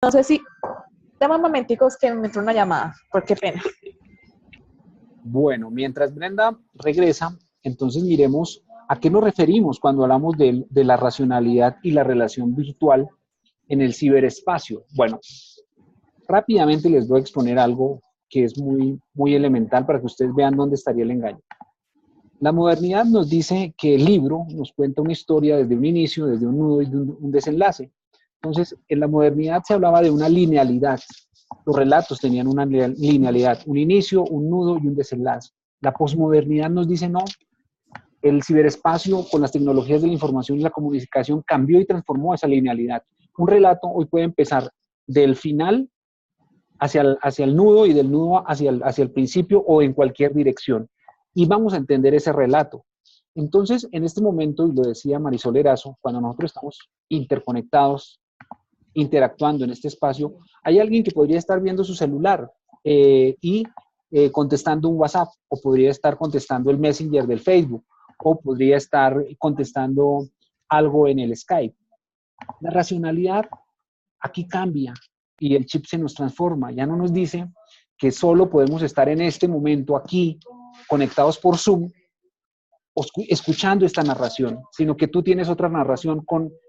No sé si, dame un momentico, es que me entró una llamada, por qué pena. Bueno, mientras Brenda regresa, entonces miremos a qué nos referimos cuando hablamos de la racionalidad y la relación virtual en el ciberespacio. Bueno, rápidamente les voy a exponer algo que es muy elemental para que ustedes vean dónde estaría el engaño. La modernidad nos dice que el libro nos cuenta una historia desde un inicio, desde un nudo y de un desenlace. Entonces, en la modernidad se hablaba de una linealidad. Los relatos tenían una linealidad, un inicio, un nudo y un desenlace. La posmodernidad nos dice no, el ciberespacio con las tecnologías de la información y la comunicación cambió y transformó esa linealidad. Un relato hoy puede empezar del final hacia el nudo y del nudo hacia el principio o en cualquier dirección. Y vamos a entender ese relato. Entonces, en este momento, y lo decía Marisol Erazo, cuando nosotros estamos interconectados, interactuando en este espacio, hay alguien que podría estar viendo su celular y contestando un WhatsApp, o podría estar contestando el Messenger del Facebook, o podría estar contestando algo en el Skype. La racionalidad aquí cambia y el chip se nos transforma. Ya no nos dice que solo podemos estar en este momento aquí, conectados por Zoom, escuchando esta narración, sino que tú tienes otra narración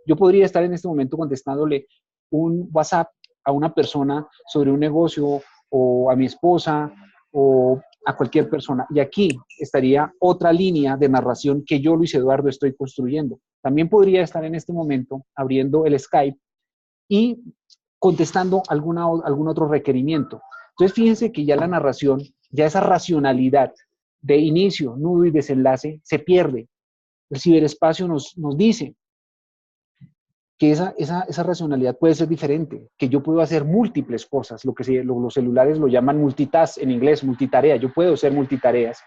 yo podría estar en este momento contestándole un WhatsApp a una persona sobre un negocio o a mi esposa o a cualquier persona. Y aquí estaría otra línea de narración que yo, Luis Eduardo, estoy construyendo. También podría estar en este momento abriendo el Skype y contestando algún otro requerimiento. Entonces, fíjense que ya la narración, ya esa racionalidad de inicio, nudo y desenlace se pierde. El ciberespacio nos dice que esa racionalidad puede ser diferente, que yo puedo hacer múltiples cosas, los celulares lo llaman multitask en inglés, multitarea, yo puedo hacer multitareas,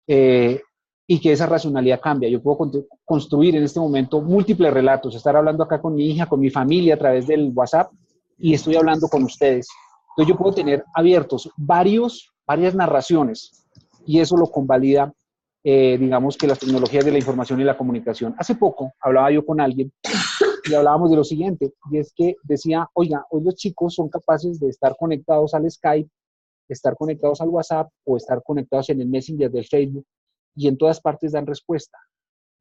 y que esa racionalidad cambia. Yo puedo construir en este momento múltiples relatos, estar hablando acá con mi hija, con mi familia a través del WhatsApp, y estoy hablando con ustedes. Entonces yo puedo tener abiertos varias narraciones, y eso lo convalida, digamos que las tecnologías de la información y la comunicación. Hace poco hablaba yo con alguien y hablábamos de lo siguiente, y es que decía, oiga, hoy los chicos son capaces de estar conectados al Skype, estar conectados al WhatsApp o estar conectados en el Messenger del Facebook, y en todas partes dan respuesta.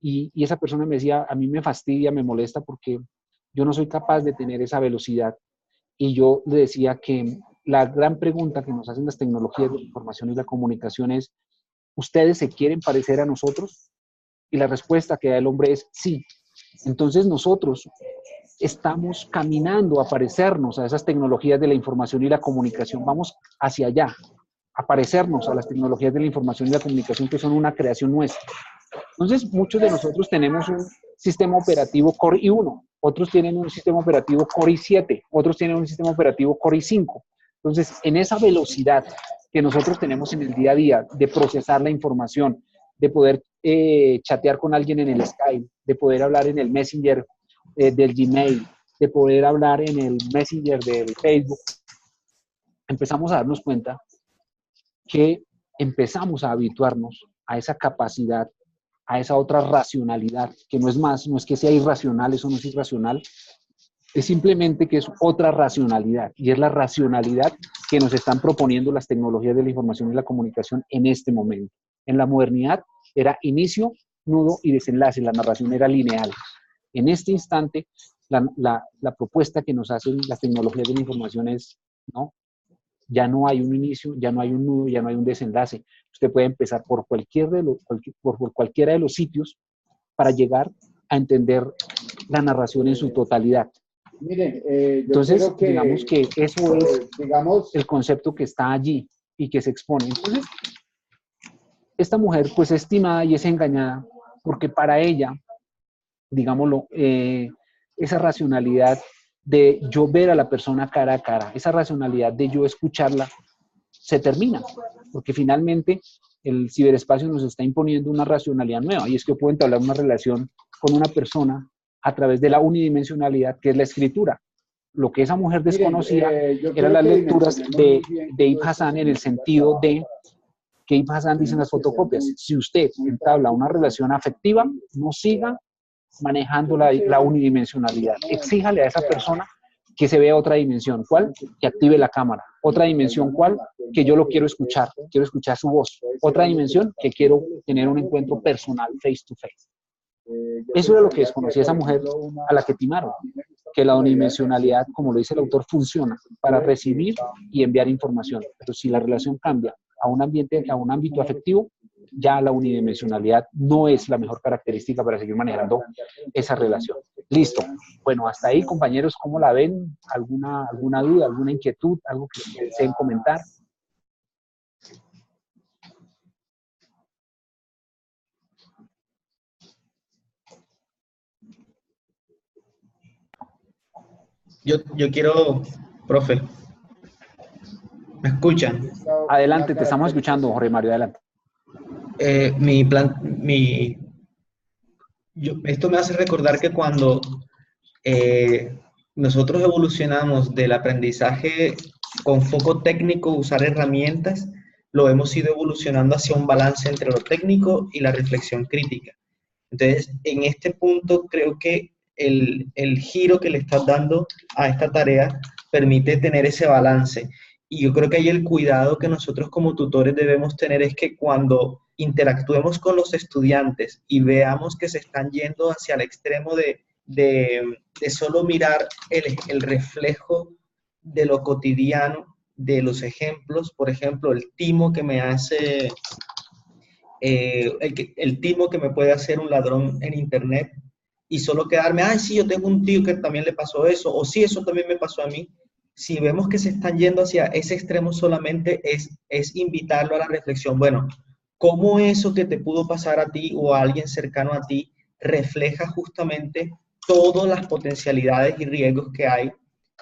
Y esa persona me decía, a mí me fastidia, me molesta porque yo no soy capaz de tener esa velocidad. Y yo le decía que la gran pregunta que nos hacen las tecnologías de la información y la comunicación es, ¿ustedes se quieren parecer a nosotros? Y la respuesta que da el hombre es sí. Entonces nosotros estamos caminando a parecernos a esas tecnologías de la información y la comunicación. Vamos hacia allá, a parecernos a las tecnologías de la información y la comunicación que son una creación nuestra. Entonces, muchos de nosotros tenemos un sistema operativo Core i1, otros tienen un sistema operativo Core i7, otros tienen un sistema operativo Core i5. Entonces, en esa velocidad que nosotros tenemos en el día a día de procesar la información, de poder chatear con alguien en el Skype, de poder hablar en el Messenger del Gmail, de poder hablar en el Messenger del Facebook, empezamos a darnos cuenta que empezamos a habituarnos a esa capacidad, a esa otra racionalidad, que no es más, no es que sea irracional, eso no es irracional, es simplemente que es otra racionalidad, y es la racionalidad que nos están proponiendo las tecnologías de la información y la comunicación en este momento. En la modernidad era inicio, nudo y desenlace, la narración era lineal. En este instante, la propuesta que nos hacen las tecnologías de la información es, ¿no? Ya no hay un inicio, ya no hay un nudo, ya no hay un desenlace. Usted puede empezar por por cualquiera de los sitios para llegar a entender la narración en su totalidad. Miren, entonces, digamos que eso es el concepto que está allí y que se expone. Entonces, esta mujer pues es estimada y es engañada porque para ella, digámoslo, esa racionalidad de yo ver a la persona cara a cara, esa racionalidad de yo escucharla, se termina, porque finalmente el ciberespacio nos está imponiendo una racionalidad nueva, y es que puedo entablar una relación con una persona a través de la unidimensionalidad, que es la escritura. Lo que esa mujer desconocía eran las lecturas de Ibn Hassan, en el sentido de que Ibn Hassan dice en las fotocopias, si usted entabla una relación afectiva, no siga manejando la unidimensionalidad. Exíjale a esa persona que se vea otra dimensión. ¿Cuál? Que active la cámara. Otra dimensión, ¿cuál? Que yo lo quiero escuchar su voz. Otra dimensión, que quiero tener un encuentro personal, face to face. Eso era lo que desconocía esa mujer a la que timaron, que la unidimensionalidad, como lo dice el autor, funciona para recibir y enviar información. Pero si la relación cambia a un ambiente, a un ámbito afectivo, ya la unidimensionalidad no es la mejor característica para seguir manejando esa relación. Listo. Bueno, hasta ahí, compañeros, ¿cómo la ven? ¿Alguna duda, alguna inquietud, algo que deseen comentar? Yo quiero, profe, ¿me escuchan? Adelante, te estamos escuchando, Jorge Mario, adelante. Esto me hace recordar que cuando nosotros evolucionamos del aprendizaje con foco técnico, usar herramientas, lo hemos ido evolucionando hacia un balance entre lo técnico y la reflexión crítica. Entonces, en este punto creo que el giro que le estás dando a esta tarea permite tener ese balance. Y yo creo que ahí el cuidado que nosotros como tutores debemos tener es que cuando interactuemos con los estudiantes y veamos que se están yendo hacia el extremo de solo mirar el reflejo de lo cotidiano, de los ejemplos, por ejemplo, el timo que me hace, el timo que me puede hacer un ladrón en internet, y solo quedarme, ay, sí, yo tengo un tío que también le pasó eso, o sí, eso también me pasó a mí. Si vemos que se están yendo hacia ese extremo solamente es invitarlo a la reflexión. Bueno, ¿cómo eso que te pudo pasar a ti o a alguien cercano a ti refleja justamente todas las potencialidades y riesgos que hay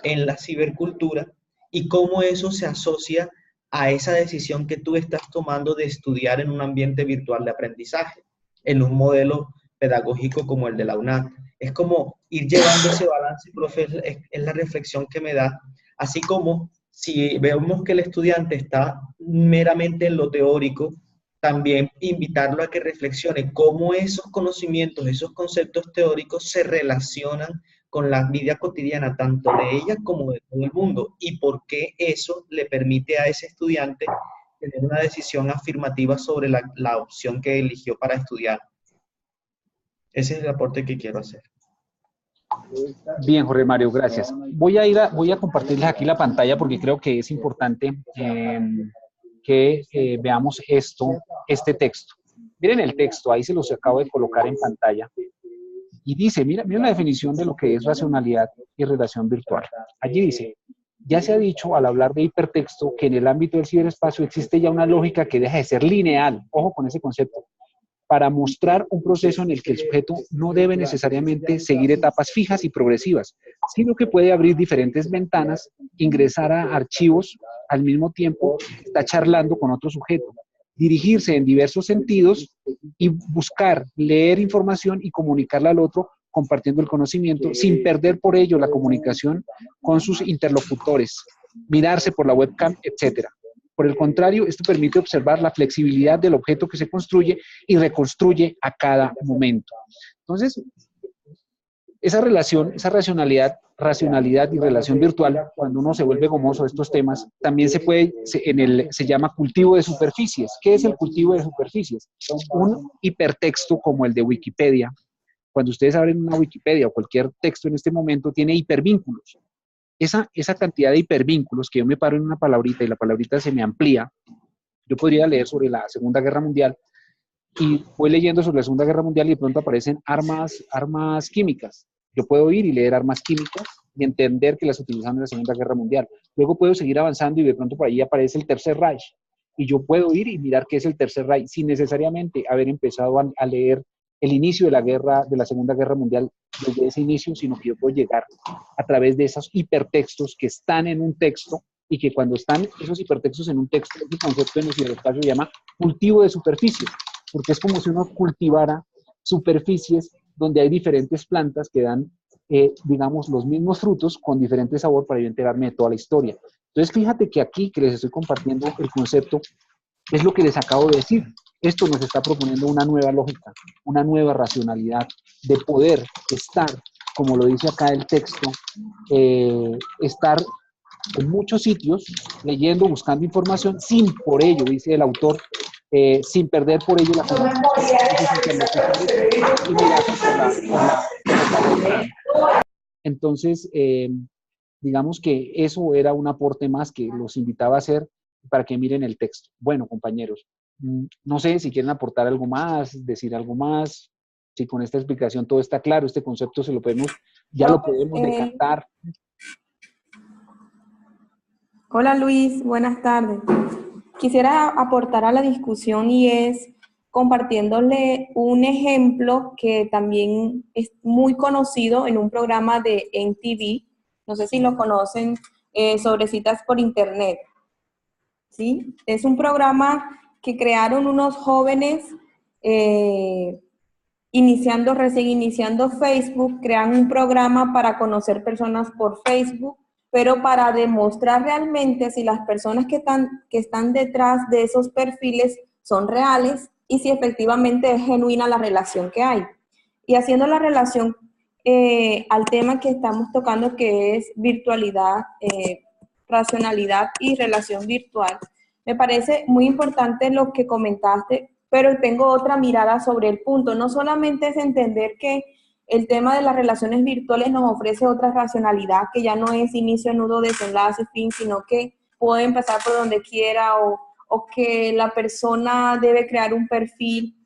en la cibercultura y cómo eso se asocia a esa decisión que tú estás tomando de estudiar en un ambiente virtual de aprendizaje, en un modelo pedagógico como el de la UNAD? Es como ir llevando ese balance, profe, es la reflexión que me da. Así como si vemos que el estudiante está meramente en lo teórico, también invitarlo a que reflexione cómo esos conocimientos, esos conceptos teóricos se relacionan con la vida cotidiana, tanto de ella como de todo el mundo, y por qué eso le permite a ese estudiante tener una decisión afirmativa sobre la opción que eligió para estudiar. Ese es el aporte que quiero hacer. Bien, Jorge Mario, gracias. Voy a compartirles aquí la pantalla porque creo que es importante que veamos este texto. Miren el texto, ahí se los acabo de colocar en pantalla. Y dice, miren la definición de lo que es racionalidad y relación virtual. Allí dice, ya se ha dicho al hablar de hipertexto que en el ámbito del ciberespacio existe ya una lógica que deja de ser lineal, ojo con ese concepto, para mostrar un proceso en el que el sujeto no debe necesariamente seguir etapas fijas y progresivas, sino que puede abrir diferentes ventanas, ingresar a archivos al mismo tiempo que está charlando con otro sujeto, dirigirse en diversos sentidos y buscar, leer información y comunicarla al otro compartiendo el conocimiento sin perder por ello la comunicación con sus interlocutores, mirarse por la webcam, etcétera. Por el contrario, esto permite observar la flexibilidad del objeto que se construye y reconstruye a cada momento. Entonces, esa relación, esa racionalidad y relación virtual, cuando uno se vuelve gomoso de estos temas, también se llama cultivo de superficies. ¿Qué es el cultivo de superficies? Un hipertexto como el de Wikipedia. Cuando ustedes abren una Wikipedia o cualquier texto en este momento, tiene hipervínculos. Esa cantidad de hipervínculos que yo me paro en una palabrita y la palabrita se me amplía, yo podría leer sobre la Segunda Guerra Mundial y voy leyendo sobre la Segunda Guerra Mundial y de pronto aparecen armas químicas. Yo puedo ir y leer armas químicas y entender que las utilizaron en la Segunda Guerra Mundial. Luego puedo seguir avanzando y de pronto por ahí aparece el Tercer Reich. Y yo puedo ir y mirar qué es el Tercer Reich sin necesariamente haber empezado a leer el inicio de la Segunda Guerra Mundial desde ese inicio, sino que yo puedo llegar a través de esos hipertextos que están en un texto y que cuando están esos hipertextos en un texto, el concepto en el ciberespacio se llama cultivo de superficies, porque es como si uno cultivara superficies donde hay diferentes plantas que dan, digamos, los mismos frutos con diferente sabor para yo enterarme de toda la historia. Entonces, fíjate que aquí que les estoy compartiendo el concepto es lo que les acabo de decir. Esto nos está proponiendo una nueva lógica, una nueva racionalidad de poder estar como lo dice acá el texto, estar en muchos sitios leyendo, buscando información, sin por ello, dice el autor, sin perder por ello la conexión con sus interlocutores inmediatos por la. Entonces, digamos que eso era un aporte más que los invitaba a hacer para que miren el texto. Bueno, compañeros, no sé si quieren aportar algo más, decir algo más, si con esta explicación todo está claro, este concepto se lo podemos, ya lo podemos decantar. Hola Luis, buenas tardes. Quisiera aportar a la discusión y es compartiéndole un ejemplo que también es muy conocido en un programa de NTV, no sé si lo conocen, sobre citas por internet. ¿Sí? Es un programa que crearon unos jóvenes recién iniciando Facebook, crean un programa para conocer personas por Facebook, pero para demostrar realmente si las personas que están detrás de esos perfiles son reales y si efectivamente es genuina la relación que hay. Y haciendo la relación al tema que estamos tocando, que es virtualidad, racionalidad y relación virtual, me parece muy importante lo que comentaste, pero tengo otra mirada sobre el punto. No solamente es entender que el tema de las relaciones virtuales nos ofrece otra racionalidad, que ya no es inicio, nudo, desenlace, fin, sino que puede empezar por donde quiera o que la persona debe crear un perfil.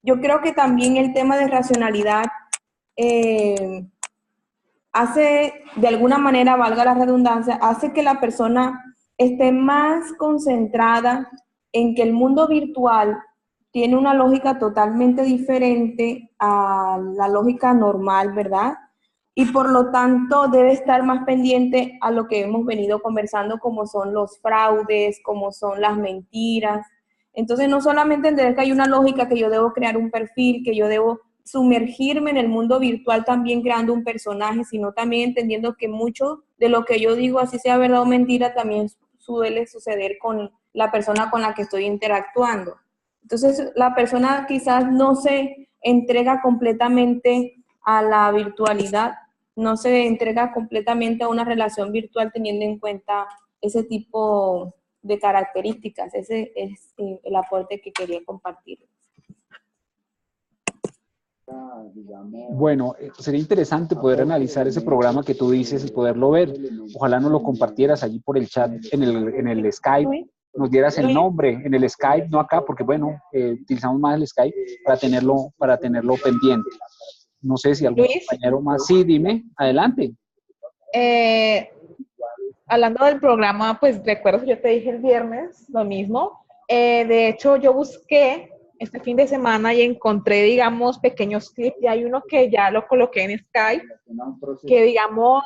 Yo creo que también el tema de racionalidad hace, de alguna manera, valga la redundancia, hace que la persona esté más concentrada en que el mundo virtual tiene una lógica totalmente diferente a la lógica normal, ¿verdad? Y por lo tanto debe estar más pendiente a lo que hemos venido conversando, como son los fraudes, como son las mentiras. Entonces no solamente entender que hay una lógica, que yo debo crear un perfil, que yo debo sumergirme en el mundo virtual también creando un personaje, sino también entendiendo que mucho de lo que yo digo, así sea verdad o mentira, también suele suceder con la persona con la que estoy interactuando. Entonces, la persona quizás no se entrega completamente a la virtualidad, no se entrega completamente a una relación virtual teniendo en cuenta ese tipo de características. Ese es el aporte que quería compartir. Bueno, sería interesante poder analizar ese programa que tú dices y poderlo ver. Ojalá nos lo compartieras allí por el chat, en el Skype, nos dieras el nombre en el Skype, no acá, porque bueno, utilizamos más el Skype para tenerlo pendiente. No sé si algún Luis, compañero más. Sí, dime, adelante. hablando del programa, pues recuerdo que yo te dije el viernes lo mismo. De hecho, yo busqué este fin de semana y encontré, digamos, pequeños clips, y hay uno que ya lo coloqué en Skype, que digamos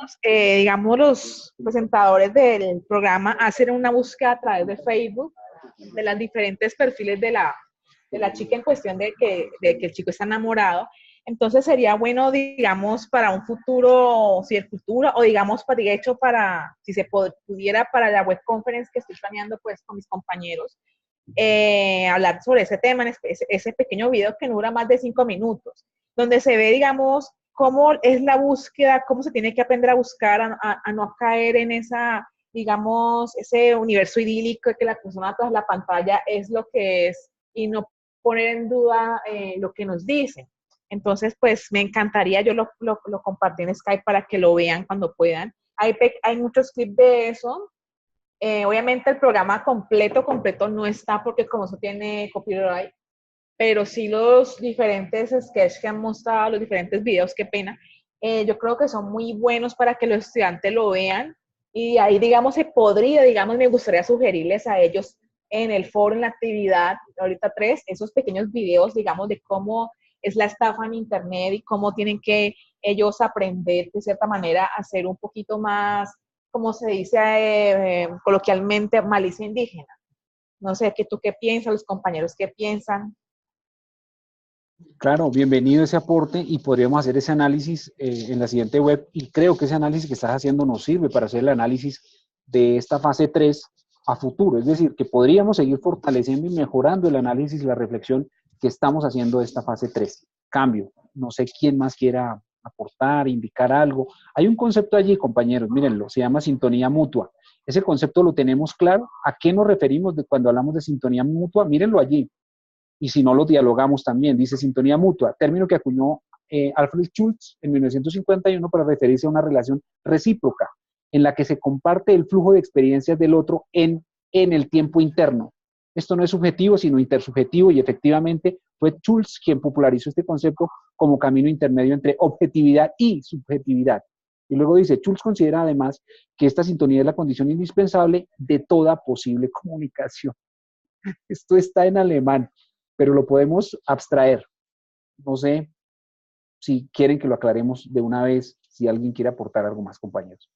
los presentadores del programa hacen una búsqueda a través de Facebook de las diferentes perfiles de la chica en cuestión de que el chico está enamorado. Entonces sería bueno, digamos, para un futuro, si el futuro, o digamos, de hecho, si se pudiera para la web conference que estoy planeando pues con mis compañeros, hablar sobre ese tema, ese pequeño video que no dura más de 5 minutos, donde se ve, digamos, cómo es la búsqueda, cómo se tiene que aprender a buscar, a no caer en esa, digamos, ese universo idílico de que la persona tras la pantalla es lo que es y no poner en duda lo que nos dicen. Entonces, pues me encantaría, yo lo compartí en Skype para que lo vean cuando puedan. Hay muchos clips de eso. Obviamente el programa completo no está porque como eso tiene copyright, pero sí los diferentes sketches que han mostrado, los diferentes videos, qué pena, yo creo que son muy buenos para que los estudiantes lo vean, y ahí, digamos, me gustaría sugerirles a ellos en el foro, en la actividad, ahorita 3, esos pequeños videos, digamos, de cómo es la estafa en internet y cómo tienen que ellos aprender, de cierta manera, a ser un poquito más, como se dice coloquialmente, malicia indígena. No sé, ¿tú qué piensas? ¿Los compañeros qué piensan? Claro, bienvenido ese aporte, y podríamos hacer ese análisis en la siguiente web, y creo que ese análisis que estás haciendo nos sirve para hacer el análisis de esta fase 3 a futuro, es decir, que podríamos seguir fortaleciendo y mejorando el análisis y la reflexión que estamos haciendo de esta fase 3. Cambio, no sé quién más quiera aportar, indicar algo. Hay un concepto allí, compañeros, mírenlo, se llama sintonía mutua. Ese concepto lo tenemos claro. ¿A qué nos referimos cuando hablamos de sintonía mutua? Mírenlo allí. Y si no, lo dialogamos también. Dice sintonía mutua, término que acuñó Alfred Schultz en 1951 para referirse a una relación recíproca en la que se comparte el flujo de experiencias del otro en el tiempo interno. Esto no es subjetivo, sino intersubjetivo, y efectivamente fue Schultz quien popularizó este concepto como camino intermedio entre objetividad y subjetividad. Y luego dice, Schultz considera además que esta sintonía es la condición indispensable de toda posible comunicación. Esto está en alemán, pero lo podemos abstraer. No sé si quieren que lo aclaremos de una vez, si alguien quiere aportar algo más, compañeros.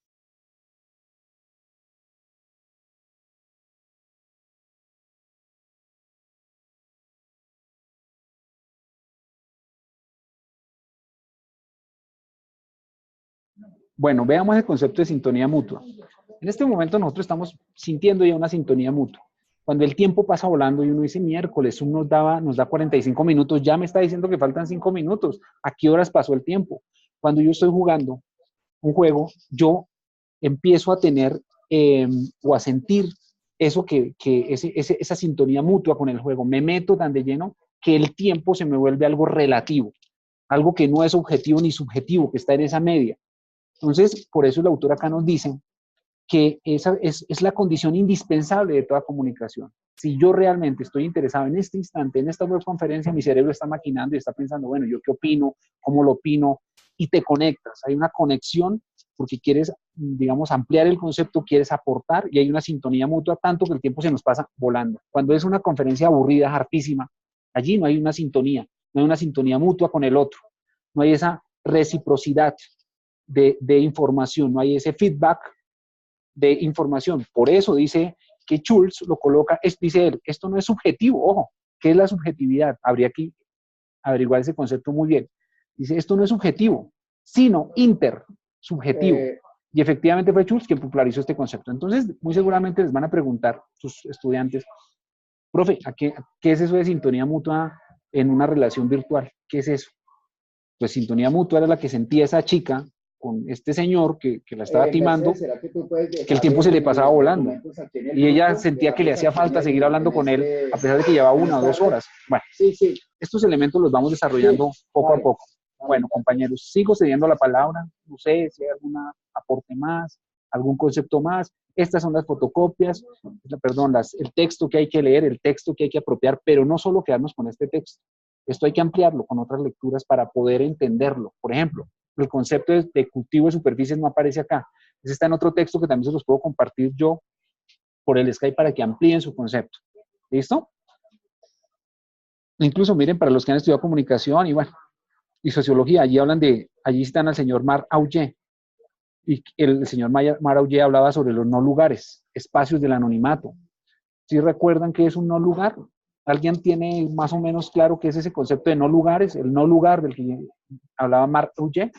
Bueno, veamos el concepto de sintonía mutua. En este momento nosotros estamos sintiendo ya una sintonía mutua. Cuando el tiempo pasa volando y uno dice, miércoles, uno nos da 45 minutos, ya me está diciendo que faltan 5 minutos. ¿A qué horas pasó el tiempo? Cuando yo estoy jugando un juego, yo empiezo a tener o a sentir eso esa sintonía mutua con el juego. Me meto tan de lleno que el tiempo se me vuelve algo relativo, algo que no es objetivo ni subjetivo, que está en esa media. Entonces, por eso el autor acá nos dice que esa es la condición indispensable de toda comunicación. Si yo realmente estoy interesado en este instante, en esta webconferencia, mi cerebro está maquinando y está pensando, bueno, ¿yo qué opino? ¿Cómo lo opino? Y te conectas. Hay una conexión porque quieres, digamos, ampliar el concepto, quieres aportar, y hay una sintonía mutua, tanto que el tiempo se nos pasa volando. Cuando es una conferencia aburrida, hartísima, allí no hay una sintonía mutua con el otro, no hay esa reciprocidad de información, no hay ese feedback de información. Por eso dice que Schultz lo coloca, dice él, esto no es subjetivo, ojo, ¿qué es la subjetividad? Habría que averiguar ese concepto muy bien. Dice, esto no es subjetivo, sino intersubjetivo. Y efectivamente fue Schultz quien popularizó este concepto. Entonces, muy seguramente les van a preguntar sus estudiantes, profe, ¿qué es eso de sintonía mutua en una relación virtual? ¿Qué es eso? Pues sintonía mutua era la que sentía esa chica con este señor que la estaba timando, que el tiempo se le pasaba volando. Y ella sentía que le hacía falta seguir hablando con él, a pesar de que llevaba 1 o 2 horas. Bueno, estos elementos los vamos desarrollando poco a poco. Bueno, compañeros, sigo cediendo la palabra. No sé si hay algún aporte más, algún concepto más. Estas son las fotocopias, perdón, el texto que hay que leer, el texto que hay que apropiar, pero no solo quedarnos con este texto. Esto hay que ampliarlo con otras lecturas para poder entenderlo. Por ejemplo, el concepto de cultivo de superficies no aparece acá. Ese está en otro texto que también se los puedo compartir yo por el Skype para que amplíen su concepto. ¿Listo? Incluso miren, para los que han estudiado comunicación y sociología, allí están al señor Marc Augé. Y el señor Marc Augé hablaba sobre los no lugares, espacios del anonimato. ¿Sí recuerdan qué es un no lugar? ¿Alguien tiene más o menos claro qué es ese concepto de no lugares? El no lugar del que hablaba Marc Augé.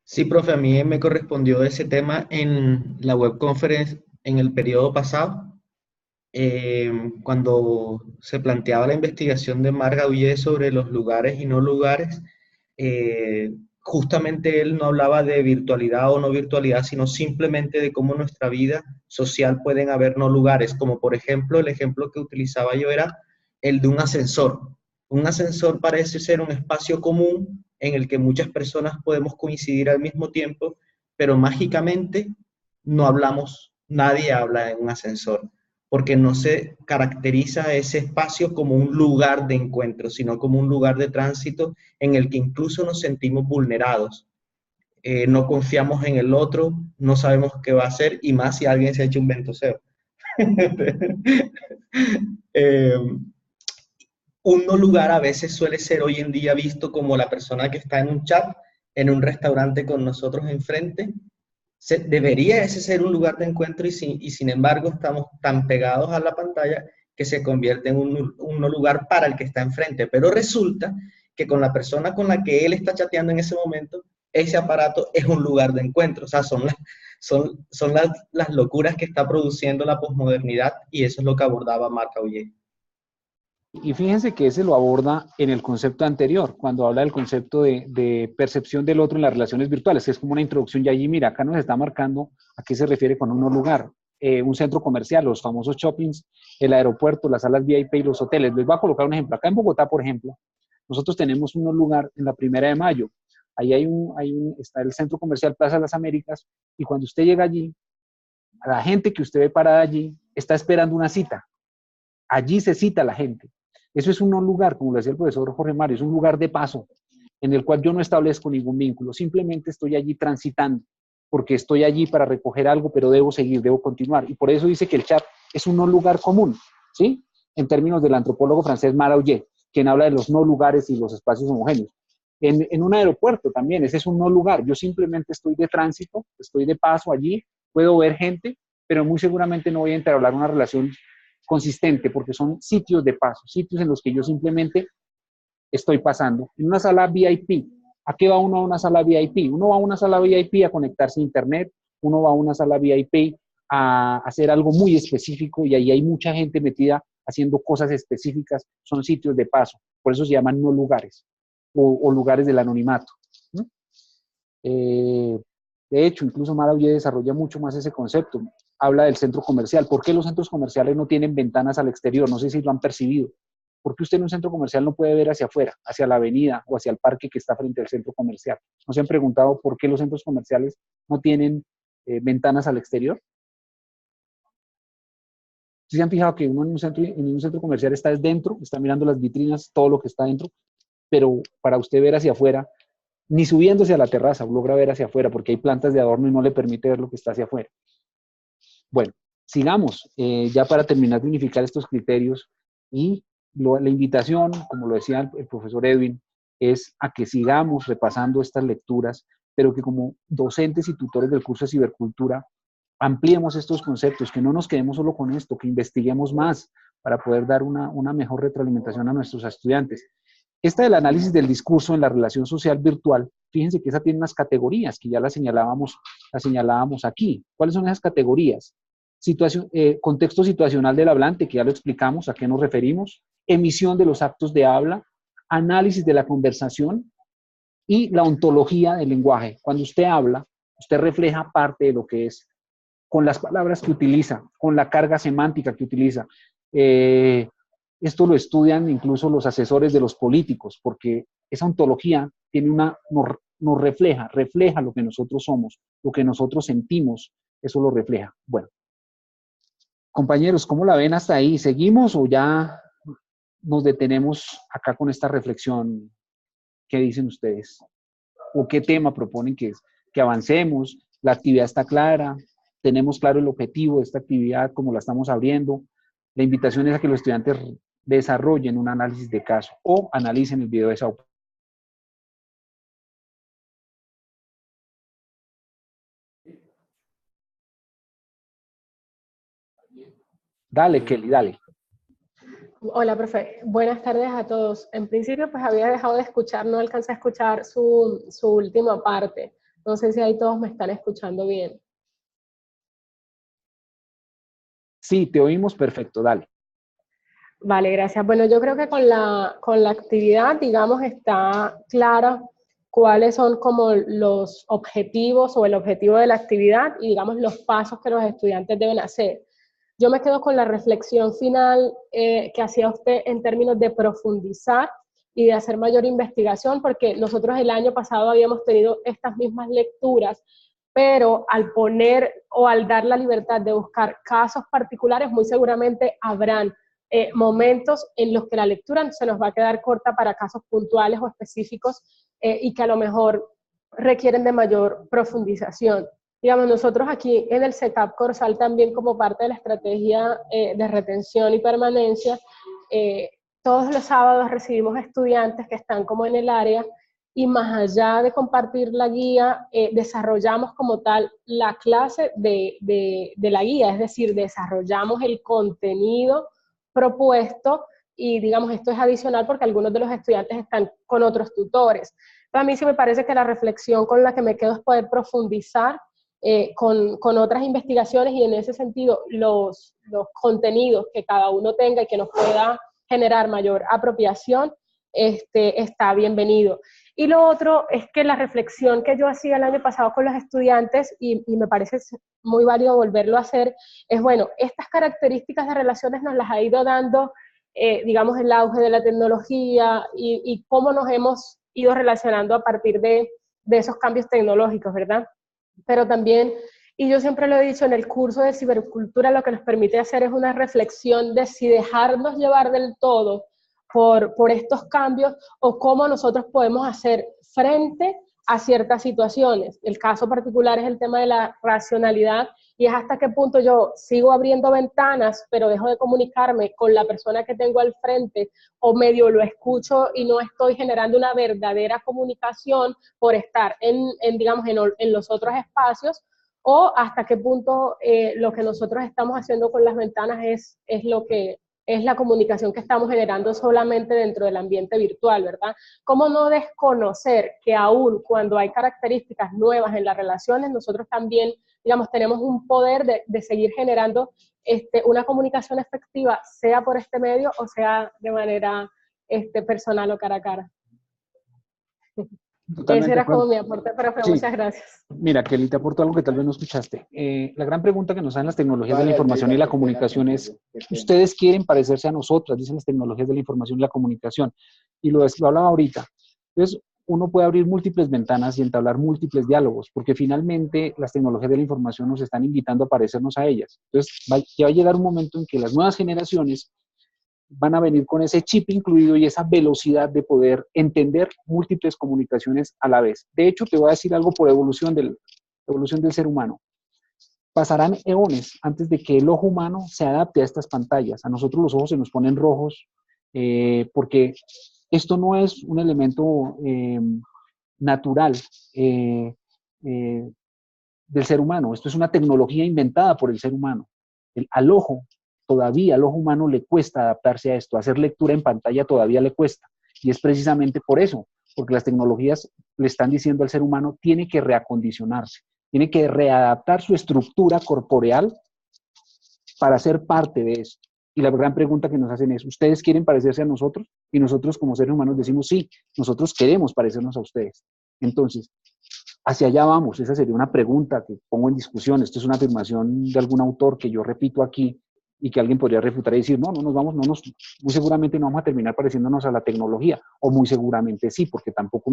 Sí, profe, a mí me correspondió ese tema en la webconference en el periodo pasado, cuando se planteaba la investigación de Marc Augé sobre los lugares y no lugares. Justamente él no hablaba de virtualidad o no virtualidad, sino simplemente de cómo en nuestra vida social pueden haber no lugares, como por ejemplo, el ejemplo que utilizaba yo era el de un ascensor. Un ascensor parece ser un espacio común en el que muchas personas podemos coincidir al mismo tiempo, pero mágicamente no hablamos, nadie habla en un ascensor, porque no se caracteriza ese espacio como un lugar de encuentro, sino como un lugar de tránsito en el que incluso nos sentimos vulnerados. No confiamos en el otro, no sabemos qué va a hacer, y más si alguien se ha hecho un ventoseo. Un no lugar a veces suele ser hoy en día visto como la persona que está en un chat, en un restaurante con nosotros enfrente. Debería ese ser un lugar de encuentro y sin embargo estamos tan pegados a la pantalla que se convierte en un no lugar para el que está enfrente. Pero resulta que con la persona con la que él está chateando en ese momento, ese aparato es un lugar de encuentro. O sea, son las locuras que está produciendo la posmodernidad, y eso es lo que abordaba Marc Augé. Y fíjense que ese lo aborda en el concepto anterior, cuando habla del concepto de percepción del otro en las relaciones virtuales, que es como una introducción, y allí, mira, acá nos está marcando a qué se refiere con un lugar, un centro comercial, los famosos shoppings, el aeropuerto, las salas VIP y los hoteles. Les voy a colocar un ejemplo. Acá en Bogotá, por ejemplo, nosotros tenemos un lugar en la 1 de Mayo. Ahí está el centro comercial Plaza de las Américas, y cuando usted llega allí, a la gente que usted ve parada allí está esperando una cita. Allí se cita a la gente. Eso es un lugar, como lo decía el profesor Jorge Mario, es un lugar de paso en el cual yo no establezco ningún vínculo, simplemente estoy allí transitando, porque estoy allí para recoger algo, pero debo seguir, debo continuar. Y por eso dice que el chat es un no lugar común, ¿sí? En términos del antropólogo francés Maraullet, quien habla de los no lugares y los espacios homogéneos. En un aeropuerto también, ese es un no lugar. Yo simplemente estoy de tránsito, estoy de paso allí, puedo ver gente, pero muy seguramente no voy a entablar una relación consistente, porque son sitios de paso, sitios en los que yo simplemente estoy pasando. En una sala VIP, ¿a qué va uno a una sala VIP? Uno va a una sala VIP a conectarse a internet, uno va a una sala VIP a hacer algo muy específico, y ahí hay mucha gente metida haciendo cosas específicas, son sitios de paso, por eso se llaman no lugares, o lugares del anonimato. ¿No? De hecho, incluso Maraullet desarrolla mucho más ese concepto. Habla del centro comercial. ¿Por qué los centros comerciales no tienen ventanas al exterior? No sé si lo han percibido. ¿Por qué usted en un centro comercial no puede ver hacia afuera, hacia la avenida o hacia el parque que está frente al centro comercial? ¿No se han preguntado por qué los centros comerciales no tienen ventanas al exterior? ¿Sí se han fijado que uno en un centro comercial está dentro, está mirando las vitrinas, todo lo que está dentro, pero para usted ver hacia afuera, ni subiéndose a la terraza logra ver hacia afuera porque hay plantas de adorno y no le permite ver lo que está hacia afuera? Bueno, sigamos, ya para terminar de unificar estos criterios, y la invitación, como lo decía el profesor Edwin, es a que sigamos repasando estas lecturas, pero que como docentes y tutores del curso de cibercultura ampliemos estos conceptos, que no nos quedemos solo con esto, que investiguemos más para poder dar una mejor retroalimentación a nuestros estudiantes. Esta del análisis del discurso en la relación social virtual, fíjense que esa tiene unas categorías que ya las señalábamos aquí. ¿Cuáles son esas categorías? Contexto situacional del hablante, que ya lo explicamos, a qué nos referimos, emisión de los actos de habla, análisis de la conversación y la ontología del lenguaje. Cuando usted habla, usted refleja parte de lo que es, con las palabras que utiliza, con la carga semántica que utiliza. Esto lo estudian incluso los asesores de los políticos, porque esa ontología nos refleja lo que nosotros somos, lo que nosotros sentimos, eso lo refleja. Bueno, compañeros, ¿cómo la ven hasta ahí? ¿Seguimos o ya nos detenemos acá con esta reflexión? ¿Qué dicen ustedes? ¿O qué tema proponen que avancemos? ¿La actividad está clara? ¿Tenemos claro el objetivo de esta actividad, cómo la estamos abriendo? La invitación es a que los estudiantes desarrollen un análisis de caso o analicen el video de esa. Dale, Kelly, dale. Hola, profe. Buenas tardes a todos. En principio, pues había dejado de escuchar, no alcancé a escuchar su última parte. No sé si ahí todos me están escuchando bien. Sí, te oímos perfecto, dale. Vale, gracias. Bueno, yo creo que con la actividad, digamos, está clara cuáles son como los objetivos o el objetivo de la actividad y, digamos, los pasos que los estudiantes deben hacer. Yo me quedo con la reflexión final que hacía usted en términos de profundizar y de hacer mayor investigación, porque nosotros el año pasado habíamos tenido estas mismas lecturas, pero al poner o al dar la libertad de buscar casos particulares, muy seguramente habrán momentos en los que la lectura se nos va a quedar corta para casos puntuales o específicos y que a lo mejor requieren de mayor profundización. Digamos, nosotros aquí en el CECAP Corsal también como parte de la estrategia de retención y permanencia, todos los sábados recibimos estudiantes que están como en el área y más allá de compartir la guía, desarrollamos como tal la clase de la guía, es decir, desarrollamos el contenido propuesto y digamos esto es adicional porque algunos de los estudiantes están con otros tutores. Pero a mí sí me parece que la reflexión con la que me quedo es poder profundizar con otras investigaciones y en ese sentido los contenidos que cada uno tenga y que nos pueda generar mayor apropiación, está bienvenido. Y lo otro es que la reflexión que yo hacía el año pasado con los estudiantes, y me parece muy válido volverlo a hacer, es, bueno, estas características de relaciones nos las ha ido dando, digamos, el auge de la tecnología y cómo nos hemos ido relacionando a partir de esos cambios tecnológicos, ¿verdad? Pero también, y yo siempre lo he dicho, en el curso de cibercultura lo que nos permite hacer es una reflexión de si dejarnos llevar del todo por estos cambios o cómo nosotros podemos hacer frente a ciertas situaciones. El caso particular es el tema de la racionalidad y es hasta qué punto yo sigo abriendo ventanas, pero dejo de comunicarme con la persona que tengo al frente o medio lo escucho y no estoy generando una verdadera comunicación por estar digamos, en los otros espacios, o hasta qué punto lo que nosotros estamos haciendo con las ventanas es lo que es la comunicación que estamos generando solamente dentro del ambiente virtual, ¿verdad? ¿Cómo no desconocer que aún cuando hay características nuevas en las relaciones, nosotros también, digamos, tenemos un poder de seguir generando una comunicación efectiva, sea por este medio o sea de manera personal o cara a cara? Ese era como mi aporte, profe, sí. Muchas gracias. Mira, Kelly, te aporto algo que tal vez no escuchaste. La gran pregunta que nos hacen las tecnologías de la información y la comunicación es, ¿ustedes quieren parecerse a nosotras? Dicen las tecnologías de la información y la comunicación. Y lo hablaba ahorita. Entonces, uno puede abrir múltiples ventanas y entablar múltiples diálogos, porque finalmente las tecnologías de la información nos están invitando a parecernos a ellas. Entonces, ya va a llegar un momento en que las nuevas generaciones van a venir con ese chip incluido y esa velocidad de poder entender múltiples comunicaciones a la vez. De hecho, te voy a decir algo por evolución del ser humano. Pasarán eones antes de que el ojo humano se adapte a estas pantallas. A nosotros los ojos se nos ponen rojos porque esto no es un elemento natural del ser humano. Esto es una tecnología inventada por el ser humano. Al ojo humano le cuesta adaptarse a esto, hacer lectura en pantalla todavía le cuesta, y es precisamente por eso, porque las tecnologías le están diciendo al ser humano, tiene que reacondicionarse, tiene que readaptar su estructura corporeal para ser parte de esto. Y la gran pregunta que nos hacen es, ¿ustedes quieren parecerse a nosotros? Y nosotros como seres humanos decimos, sí, nosotros queremos parecernos a ustedes. Entonces, hacia allá vamos. Esa sería una pregunta que pongo en discusión. Esto es una afirmación de algún autor que yo repito aquí, y que alguien podría refutar y decir, muy seguramente no vamos a terminar pareciéndonos a la tecnología, o muy seguramente sí, porque tampoco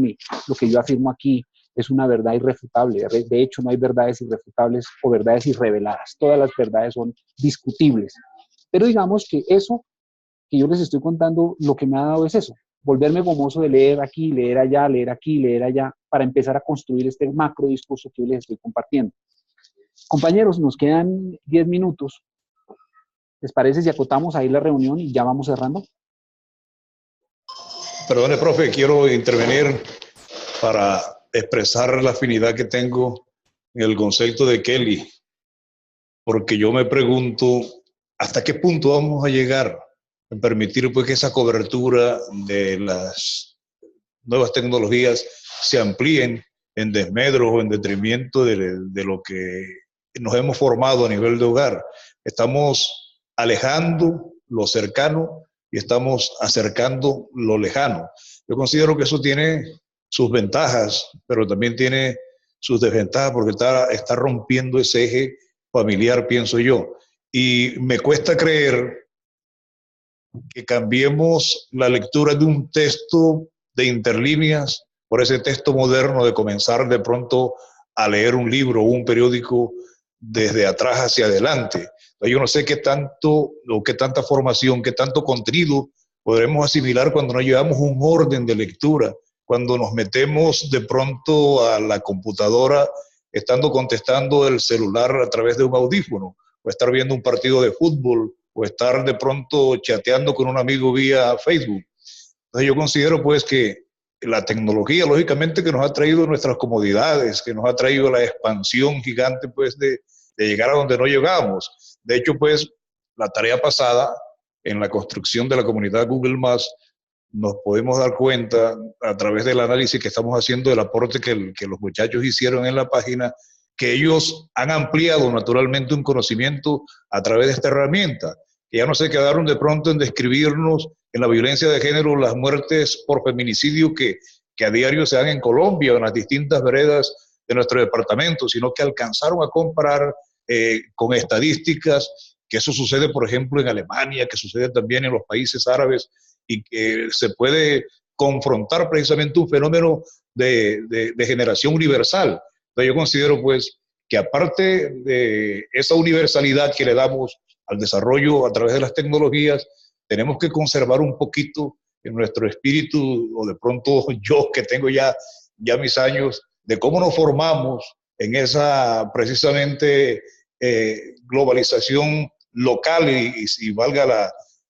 lo que yo afirmo aquí es una verdad irrefutable. De hecho, no hay verdades irrefutables o verdades irreveladas. Todas las verdades son discutibles. Pero digamos que eso que yo les estoy contando, lo que me ha dado es eso, volverme gomoso de leer aquí, leer allá, leer aquí, leer allá, para empezar a construir este macro discurso que yo les estoy compartiendo. Compañeros, nos quedan 10 minutos. ¿Les parece si acotamos ahí la reunión y ya vamos cerrando? Perdone, profe, quiero intervenir para expresar la afinidad que tengo en el concepto de Kelly, porque yo me pregunto hasta qué punto vamos a llegar a permitir pues, que esa cobertura de las nuevas tecnologías se amplíen en desmedro o en detrimento de lo que nos hemos formado a nivel de hogar. Estamos alejando lo cercano y estamos acercando lo lejano. Yo considero que eso tiene sus ventajas, pero también tiene sus desventajas porque está rompiendo ese eje familiar, pienso yo. Y me cuesta creer que cambiemos la lectura de un texto de interlíneas por ese texto moderno de comenzar de pronto a leer un libro o un periódico desde atrás hacia adelante. Yo no sé qué tanto o qué tanta formación, qué tanto contenido podremos asimilar cuando no llevamos un orden de lectura, cuando nos metemos de pronto a la computadora estando contestando el celular a través de un audífono, o estar viendo un partido de fútbol, o estar de pronto chateando con un amigo vía Facebook. Entonces yo considero pues que la tecnología, lógicamente, que nos ha traído nuestras comodidades, que nos ha traído la expansión gigante pues de llegar a donde no llegamos. De hecho, pues, la tarea pasada, en la construcción de la comunidad Google+, nos podemos dar cuenta, a través del análisis que estamos haciendo, del aporte que los muchachos hicieron en la página, que ellos han ampliado naturalmente un conocimiento a través de esta herramienta, que ya no se quedaron de pronto en describirnos en la violencia de género las muertes por feminicidio que a diario se dan en Colombia o en las distintas veredas de nuestro departamento, sino que alcanzaron a comparar con estadísticas que eso sucede, por ejemplo, en Alemania, que sucede también en los países árabes, y que se puede confrontar precisamente un fenómeno de generación universal. Entonces yo considero pues que aparte de esa universalidad que le damos al desarrollo a través de las tecnologías, tenemos que conservar un poquito en nuestro espíritu, o de pronto yo que tengo ya mis años, de cómo nos formamos en esa precisamente globalización local y si valga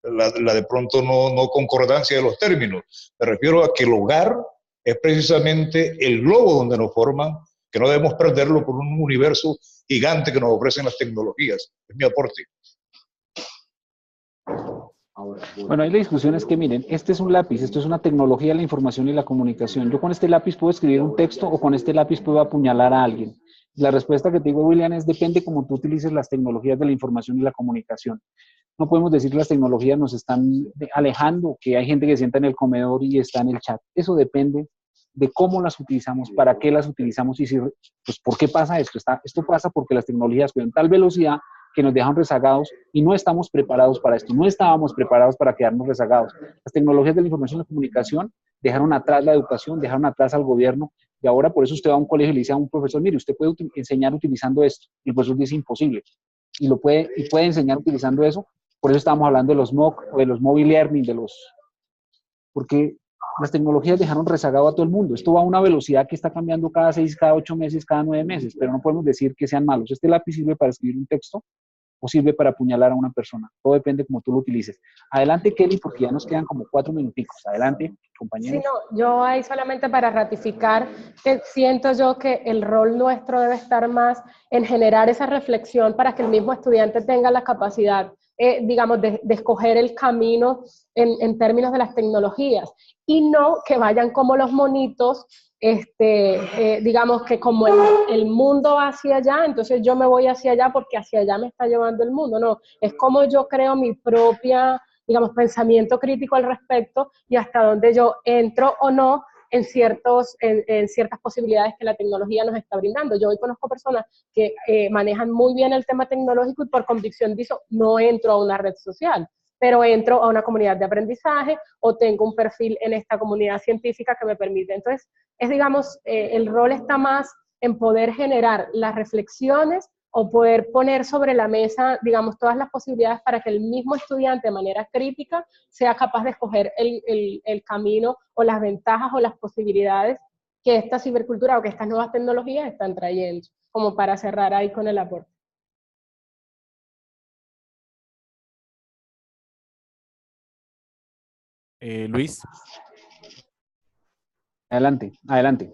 la de pronto no concordancia de los términos. Me refiero a que el hogar es precisamente el globo donde nos forman, que no debemos perderlo por un universo gigante que nos ofrecen las tecnologías. Es mi aporte. Bueno, ahí la discusión es que, miren, este es un lápiz, esto es una tecnología de la información y la comunicación. Yo con este lápiz puedo escribir un texto o con este lápiz puedo apuñalar a alguien. La respuesta que te digo, William, es depende cómo tú utilices las tecnologías de la información y la comunicación. No podemos decir que las tecnologías nos están alejando, que hay gente que sienta en el comedor y está en el chat. Eso depende de cómo las utilizamos, para qué las utilizamos y si, pues, ¿por qué pasa esto? Esto pasa porque las tecnologías con tal velocidad que nos dejan rezagados y no estamos preparados para esto, no estábamos preparados para quedarnos rezagados. Las tecnologías de la información y la comunicación dejaron atrás la educación, dejaron atrás al gobierno, y ahora por eso usted va a un colegio y le dice a un profesor, mire, usted puede enseñar utilizando esto, y el profesor dice imposible, y puede enseñar utilizando eso. Por eso estamos hablando de los MOOC o de los mobile learning, porque las tecnologías dejaron rezagado a todo el mundo. Esto va a una velocidad que está cambiando cada 6, cada 8 meses, cada 9 meses, pero no podemos decir que sean malos. Este lápiz sirve para escribir un texto o sirve para apuñalar a una persona. Todo depende de cómo tú lo utilices. Adelante, Kelly, porque ya nos quedan como 4 minuticos. Adelante, compañeros. Sí, no, yo ahí solamente para ratificar que siento yo que el rol nuestro debe estar más en generar esa reflexión para que el mismo estudiante tenga la capacidad, digamos, de escoger el camino en términos de las tecnologías y no que vayan como los monitos, digamos que como el mundo va hacia allá, entonces yo me voy hacia allá porque hacia allá me está llevando el mundo. No, es como yo creo mi propia, digamos, pensamiento crítico al respecto y hasta dónde yo entro o no en ciertas posibilidades que la tecnología nos está brindando. Yo hoy conozco personas que manejan muy bien el tema tecnológico y por convicción dicen, no entro a una red social, pero entro a una comunidad de aprendizaje o tengo un perfil en esta comunidad científica que me permite. Entonces, digamos, el rol está más en poder generar las reflexiones o poder poner sobre la mesa, digamos, todas las posibilidades para que el mismo estudiante de manera crítica sea capaz de escoger el camino o las ventajas o las posibilidades que esta cibercultura o que estas nuevas tecnologías están trayendo, como para cerrar ahí con el aporte. Luis. Adelante, adelante.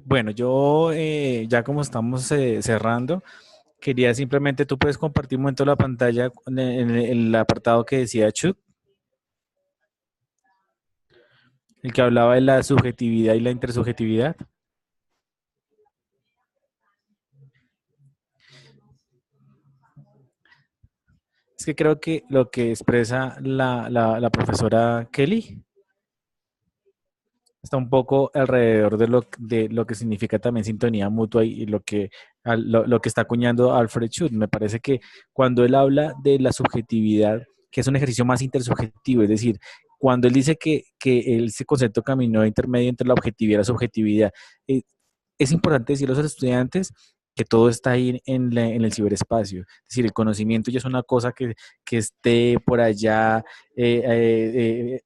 Bueno, yo ya como estamos cerrando, quería simplemente, tú puedes compartir un momento la pantalla en el apartado que decía Chuck, el que hablaba de la subjetividad y la intersubjetividad. Es que creo que lo que expresa la profesora Kelly está un poco alrededor de lo que significa también sintonía mutua y lo que está acuñando Alfred Schut. Me parece que cuando él habla de la subjetividad, que es un ejercicio más intersubjetivo, es decir, cuando él dice que ese concepto caminó intermedio entre la objetividad y la subjetividad, es importante decirle a los estudiantes que todo está ahí en el ciberespacio. Es decir, el conocimiento ya es una cosa que esté por allá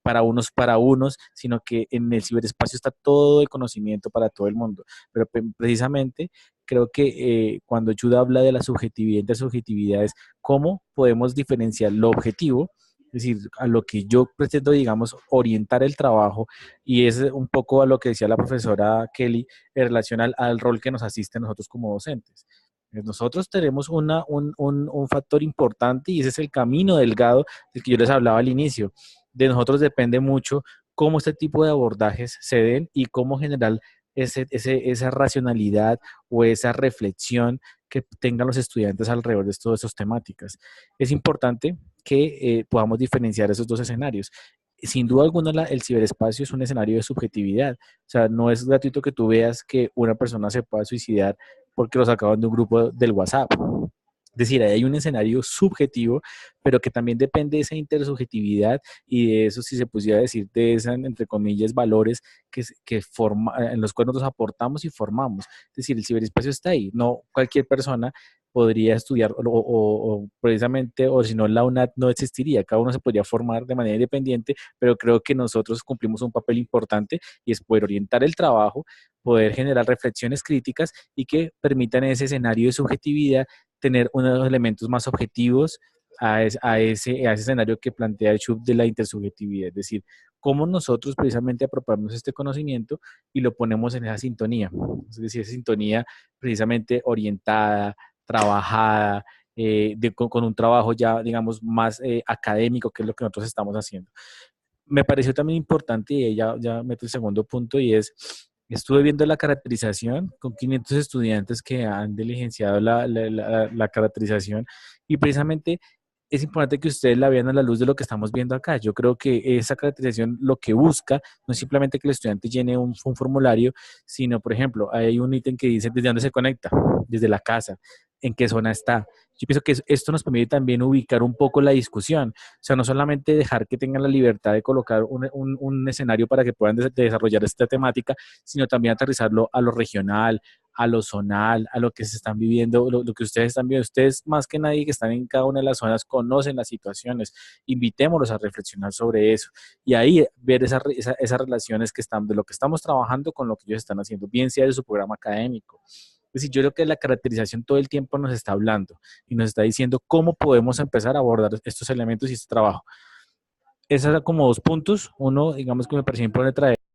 para unos, sino que en el ciberespacio está todo el conocimiento para todo el mundo. Pero precisamente creo que cuando Judah habla de la subjetividad y intersubjetividad es cómo podemos diferenciar lo objetivo, es decir, a lo que yo pretendo, digamos, orientar el trabajo, y es un poco a lo que decía la profesora Kelly en relación al rol que nos asiste a nosotros como docentes. Nosotros tenemos un factor importante y ese es el camino delgado del que yo les hablaba al inicio. De nosotros depende mucho cómo este tipo de abordajes se den y cómo generar esa racionalidad o esa reflexión que tengan los estudiantes alrededor de todas esas temáticas. Es importante que podamos diferenciar esos dos escenarios. Sin duda alguna, el ciberespacio es un escenario de subjetividad. O sea, no es gratuito que tú veas que una persona se pueda suicidar porque lo sacaban de un grupo del WhatsApp. Es decir, ahí hay un escenario subjetivo, pero que también depende de esa intersubjetividad y de eso, si se pudiera decir, de esas, entre comillas, valores en los cuales nosotros aportamos y formamos. Es decir, el ciberespacio está ahí. No cualquier persona podría estudiar o precisamente, o si no, la UNAD no existiría. Cada uno se podría formar de manera independiente, pero creo que nosotros cumplimos un papel importante y es poder orientar el trabajo, poder generar reflexiones críticas y que permitan ese escenario de subjetividad tener unos elementos más objetivos a ese escenario que plantea el Shub de la intersubjetividad, es decir, cómo nosotros precisamente apropiamos este conocimiento y lo ponemos en esa sintonía, es decir, esa sintonía precisamente orientada, trabajada, con un trabajo ya, digamos, más académico, que es lo que nosotros estamos haciendo. Me pareció también importante, y ya meto el segundo punto, y es, estuve viendo la caracterización con 500 estudiantes que han diligenciado la caracterización, y precisamente es importante que ustedes la vean a la luz de lo que estamos viendo acá. Yo creo que esa caracterización lo que busca no es simplemente que el estudiante llene un formulario, sino, por ejemplo, hay un ítem que dice desde dónde se conecta, desde la casa, en qué zona está. Yo pienso que esto nos permite también ubicar un poco la discusión, o sea, no solamente dejar que tengan la libertad de colocar un escenario para que puedan desarrollar esta temática, sino también aterrizarlo a lo regional, a lo zonal, a lo que se están viviendo, lo que ustedes están viendo. Ustedes más que nadie que están en cada una de las zonas conocen las situaciones. Invitémoslos a reflexionar sobre eso y ahí ver esas relaciones que están de lo que estamos trabajando con lo que ellos están haciendo, bien sea de su programa académico. Es decir, yo creo que la caracterización todo el tiempo nos está hablando y nos está diciendo cómo podemos empezar a abordar estos elementos y este trabajo. Esos eran como dos puntos. Uno, digamos que me pareció importante traer